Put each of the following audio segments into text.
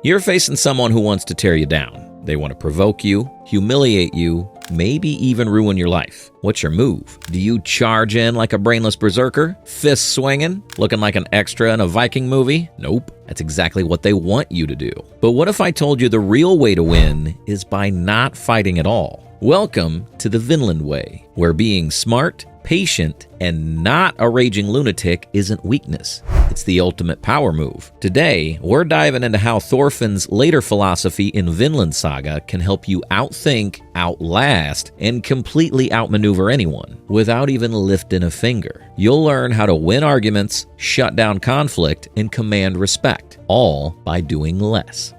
You're facing someone who wants to tear you down. They want to provoke you, humiliate you, maybe even ruin your life. What's your move? Do you charge in like a brainless berserker, fist swinging, looking like an extra in a Viking movie? Nope. That's exactly what they want you to do. But what if I told you the real way to win is by not fighting at all? Welcome to the Vinland Way, where being smart, patient, and not a raging lunatic isn't weakness. It's the ultimate power move. Today, we're diving into how Thorfinn's later philosophy in Vinland Saga can help you outthink, outlast, and completely outmaneuver anyone without even lifting a finger. You'll learn how to win arguments, shut down conflict, and command respect, all by doing less.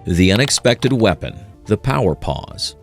The unexpected weapon, the power pause.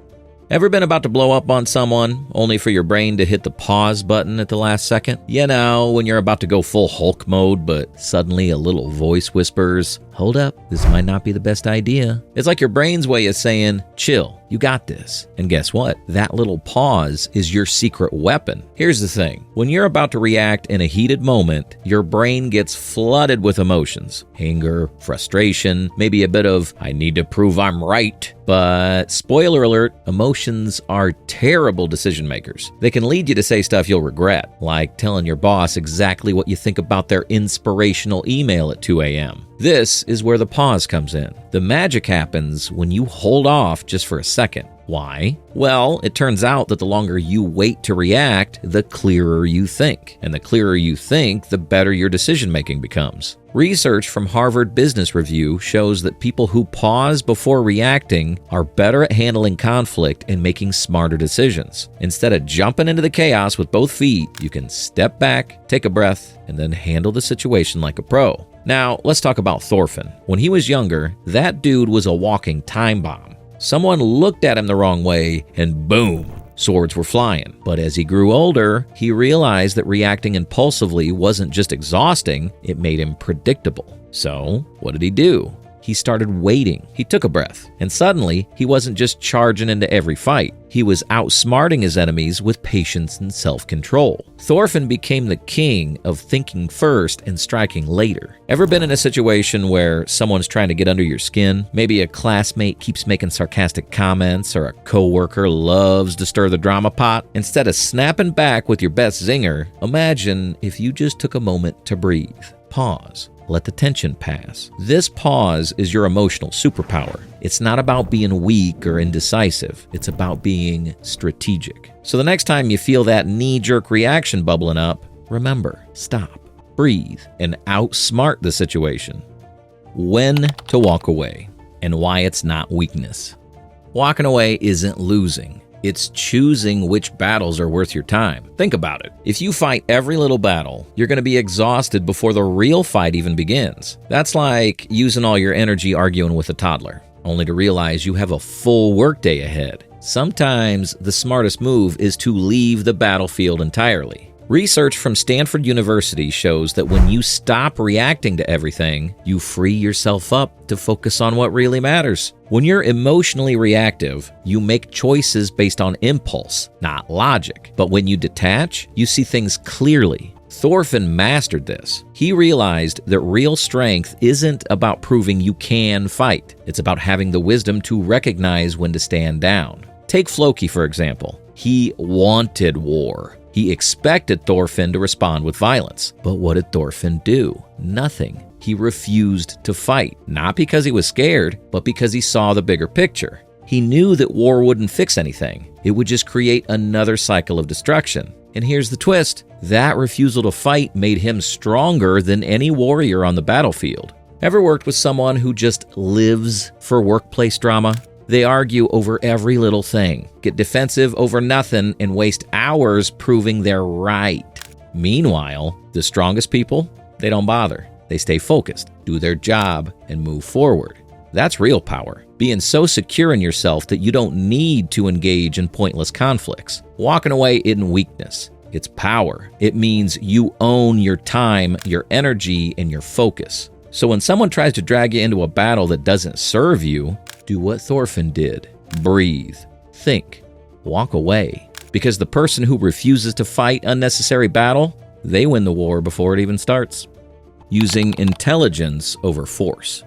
Ever been about to blow up on someone, only for your brain to hit the pause button at the last second? You know, when you're about to go full Hulk mode, but suddenly a little voice whispers, "Hold up, this might not be the best idea." It's like your brain's way of saying, "Chill, you got this." And guess what? That little pause is your secret weapon. Here's the thing. When you're about to react in a heated moment, your brain gets flooded with emotions. Anger, frustration, maybe a bit of, "I need to prove I'm right." But spoiler alert, emotions are terrible decision makers. They can lead you to say stuff you'll regret, like telling your boss exactly what you think about their inspirational email at 2 a.m. This is where the pause comes in. The magic happens when you hold off just for a second. Why? Well, it turns out that the longer you wait to react, the clearer you think. And the clearer you think, the better your decision-making becomes. Research from Harvard Business Review shows that people who pause before reacting are better at handling conflict and making smarter decisions. Instead of jumping into the chaos with both feet, you can step back, take a breath, and then handle the situation like a pro. Now, let's talk about Thorfinn. When he was younger, that dude was a walking time bomb. Someone looked at him the wrong way, and boom, swords were flying. But as he grew older, he realized that reacting impulsively wasn't just exhausting, it made him predictable. So, what did he do? He started waiting. He took a breath. And suddenly, he wasn't just charging into every fight. He was outsmarting his enemies with patience and self-control. Thorfinn became the king of thinking first and striking later. Ever been in a situation where someone's trying to get under your skin? Maybe a classmate keeps making sarcastic comments, or a coworker loves to stir the drama pot? Instead of snapping back with your best zinger, imagine if you just took a moment to breathe. Pause. Let the tension pass. This pause is your emotional superpower. It's not about being weak or indecisive. It's about being strategic. So the next time you feel that knee-jerk reaction bubbling up, remember, stop, breathe, and outsmart the situation. When to walk away, and why it's not weakness. Walking away isn't losing. It's choosing which battles are worth your time. Think about it. If you fight every little battle, you're going to be exhausted before the real fight even begins. That's like using all your energy arguing with a toddler, only to realize you have a full workday ahead. Sometimes the smartest move is to leave the battlefield entirely. Research from Stanford University shows that when you stop reacting to everything, you free yourself up to focus on what really matters. When you're emotionally reactive, you make choices based on impulse, not logic. But when you detach, you see things clearly. Thorfinn mastered this. He realized that real strength isn't about proving you can fight. It's about having the wisdom to recognize when to stand down. Take Floki, for example. He wanted war. He expected Thorfinn to respond with violence. But what did Thorfinn do? Nothing. He refused to fight, not because he was scared, but because he saw the bigger picture. He knew that war wouldn't fix anything. It would just create another cycle of destruction. And here's the twist. That refusal to fight made him stronger than any warrior on the battlefield. Ever worked with someone who just lives for workplace drama? They argue over every little thing, get defensive over nothing, and waste hours proving they're right. Meanwhile, the strongest people, they don't bother. They stay focused, do their job, and move forward. That's real power. Being so secure in yourself that you don't need to engage in pointless conflicts. Walking away isn't weakness. It's power. It means you own your time, your energy, and your focus. So when someone tries to drag you into a battle that doesn't serve you, do what Thorfinn did. Breathe. Think. Walk away. Because the person who refuses to fight unnecessary battle, they win the war before it even starts. Using intelligence over force.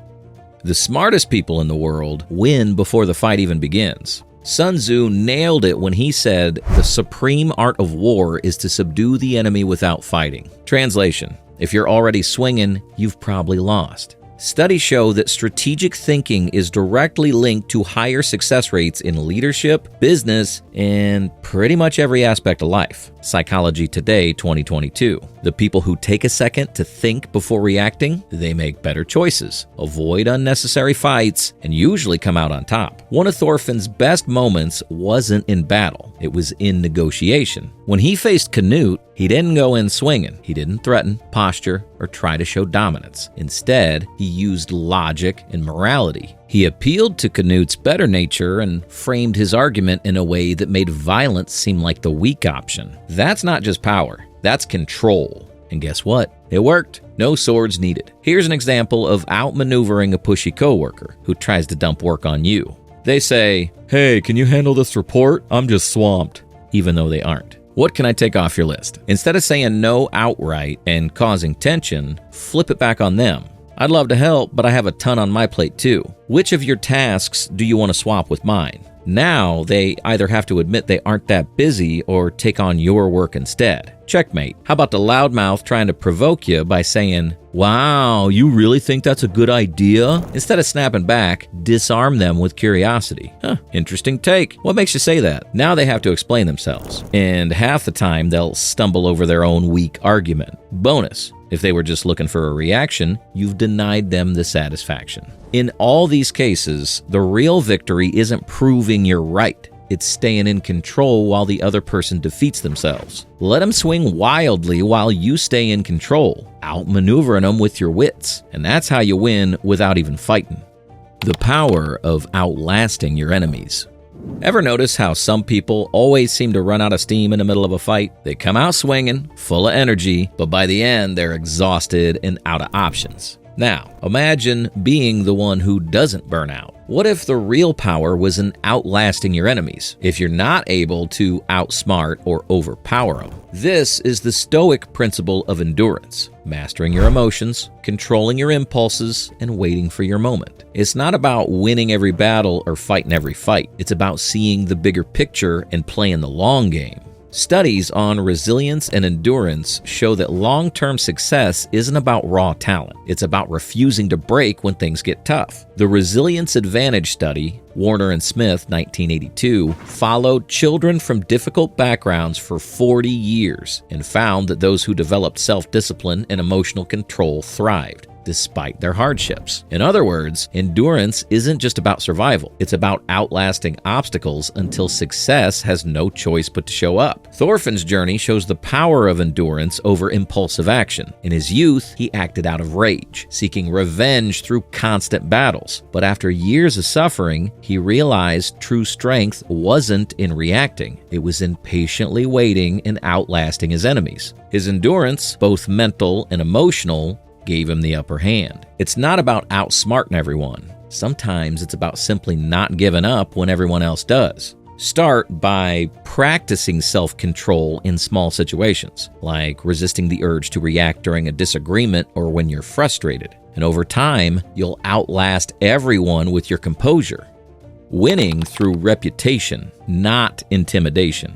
The smartest people in the world win before the fight even begins. Sun Tzu nailed it when he said, "The supreme art of war is to subdue the enemy without fighting." Translation: if you're already swinging, you've probably lost. Studies show that strategic thinking is directly linked to higher success rates in leadership, business, and pretty much every aspect of life. Psychology Today 2022. The people who take a second to think before reacting, they make better choices, avoid unnecessary fights, and usually come out on top. One of Thorfinn's best moments wasn't in battle, it was in negotiation. When he faced Canute, he didn't go in swinging. He didn't threaten, posture, or try to show dominance. Instead, he used logic and morality. He appealed to Canute's better nature and framed his argument in a way that made violence seem like the weak option. That's not just power, that's control. And guess what? It worked. No swords needed. Here's an example of outmaneuvering a pushy coworker who tries to dump work on you. They say, "Hey, can you handle this report? I'm just swamped," even though they aren't. What can I take off your list? Instead of saying no outright and causing tension, flip it back on them. "I'd love to help, but I have a ton on my plate too. Which of your tasks do you want to swap with mine?" Now they either have to admit they aren't that busy or take on your work instead. Checkmate. How about the loudmouth trying to provoke you by saying, "Wow, you really think that's a good idea?" Instead of snapping back, disarm them with curiosity. Interesting take. What makes you say that? Now they have to explain themselves. And half the time they'll stumble over their own weak argument. Bonus. If they were just looking for a reaction, you've denied them the satisfaction. In all these cases, the real victory isn't proving you're right. It's staying in control while the other person defeats themselves. Let them swing wildly while you stay in control, outmaneuvering them with your wits. And that's how you win without even fighting. The power of outlasting your enemies. Ever notice how some people always seem to run out of steam in the middle of a fight? They come out swinging, full of energy, but by the end, they're exhausted and out of options. Now, imagine being the one who doesn't burn out. What if the real power was in outlasting your enemies, if you're not able to outsmart or overpower them? This is the Stoic principle of endurance: mastering your emotions, controlling your impulses, and waiting for your moment. It's not about winning every battle or fighting every fight. It's about seeing the bigger picture and playing the long game. Studies on resilience and endurance show that long-term success isn't about raw talent. It's about refusing to break when things get tough. The Resilience Advantage study, Warner and Smith, 1982, followed children from difficult backgrounds for 40 years and found that those who developed self-discipline and emotional control thrived despite their hardships. In other words, endurance isn't just about survival. It's about outlasting obstacles until success has no choice but to show up. Thorfinn's journey shows the power of endurance over impulsive action. In his youth, he acted out of rage, seeking revenge through constant battles. But after years of suffering, he realized true strength wasn't in reacting. It was in patiently waiting and outlasting his enemies. His endurance, both mental and emotional, gave him the upper hand. It's not about outsmarting everyone. Sometimes it's about simply not giving up when everyone else does. Start by practicing self-control in small situations, like resisting the urge to react during a disagreement or when you're frustrated. And over time, you'll outlast everyone with your composure. Winning through reputation, not intimidation.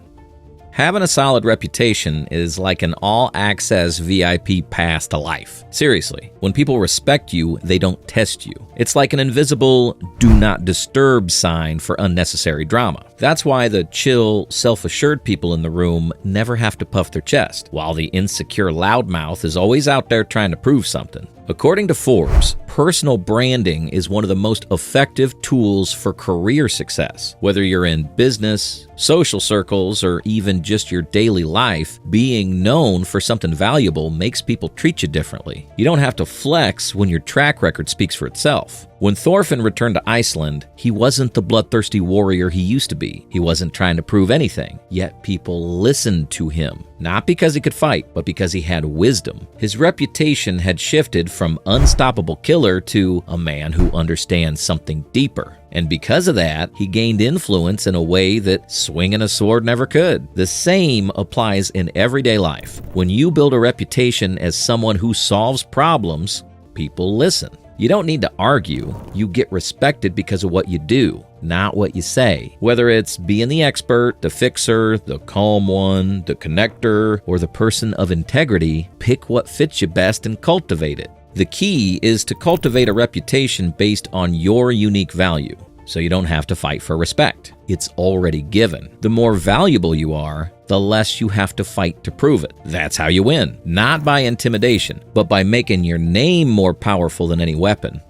Having a solid reputation is like an all-access VIP pass to life. Seriously, when people respect you, they don't test you. It's like an invisible "do not disturb" sign for unnecessary drama. That's why the chill, self-assured people in the room never have to puff their chest, while the insecure loudmouth is always out there trying to prove something. According to Forbes, personal branding is one of the most effective tools for career success. Whether you're in business, social circles, or even just your daily life, being known for something valuable makes people treat you differently. You don't have to flex when your track record speaks for itself. When Thorfinn returned to Iceland, he wasn't the bloodthirsty warrior he used to be. He wasn't trying to prove anything, yet people listened to him. Not because he could fight, but because he had wisdom. His reputation had shifted from unstoppable killer to a man who understands something deeper. And because of that, he gained influence in a way that swinging a sword never could. The same applies in everyday life. When you build a reputation as someone who solves problems, people listen. You don't need to argue. You get respected because of what you do, not what you say. Whether it's being the expert, the fixer, the calm one, the connector, or the person of integrity, pick what fits you best and cultivate it. The key is to cultivate a reputation based on your unique value, so you don't have to fight for respect. It's already given. The more valuable you are, the less you have to fight to prove it. That's how you win. Not by intimidation, but by making your name more powerful than any weapon.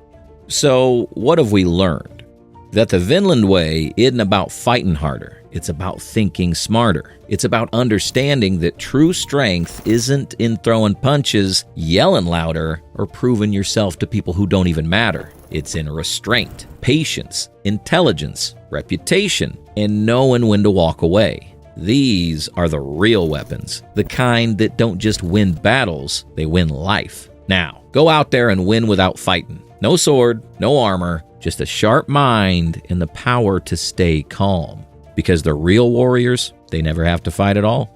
So, what have we learned? That the Vinland Way isn't about fighting harder. It's about thinking smarter. It's about understanding that true strength isn't in throwing punches, yelling louder, or proving yourself to people who don't even matter. It's in restraint, patience, intelligence, reputation, and knowing when to walk away. These are the real weapons, the kind that don't just win battles, they win life. Now, go out there and win without fighting. No sword, no armor, just a sharp mind and the power to stay calm. Because the real warriors, they never have to fight at all.